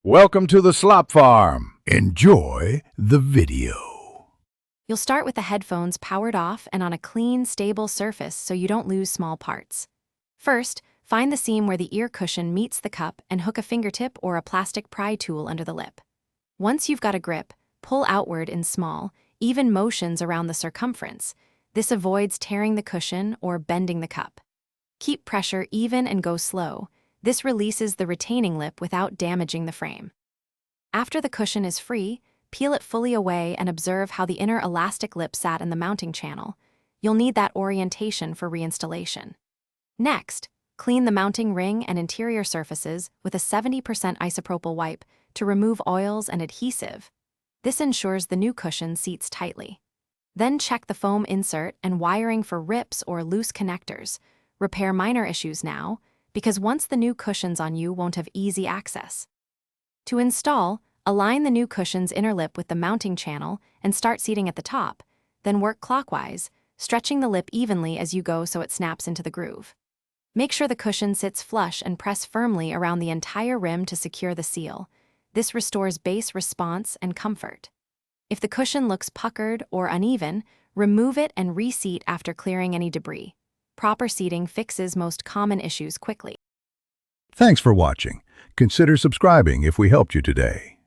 Welcome to the Slop Farm. Enjoy the video. You'll start with the headphones powered off and on a clean, stable surface so you don't lose small parts. First, find the seam where the ear cushion meets the cup and hook a fingertip or a plastic pry tool under the lip. Once you've got a grip, pull outward in small, even motions around the circumference. This avoids tearing the cushion or bending the cup. Keep pressure even and go slow. This releases the retaining lip without damaging the frame. After the cushion is free, peel it fully away and observe how the inner elastic lip sat in the mounting channel. You'll need that orientation for reinstallation. Next, clean the mounting ring and interior surfaces with a 70% isopropyl wipe to remove oils and adhesive. This ensures the new cushion seats tightly. Then check the foam insert and wiring for rips or loose connectors. Repair minor issues now, because once the new cushion's on, you won't have easy access. To install, align the new cushion's inner lip with the mounting channel and start seating at the top, then work clockwise, stretching the lip evenly as you go so it snaps into the groove. Make sure the cushion sits flush and press firmly around the entire rim to secure the seal. This restores base response and comfort. If the cushion looks puckered or uneven, remove it and reseat after clearing any debris. Proper seating fixes most common issues quickly. Thanks for watching. Consider subscribing if we helped you today.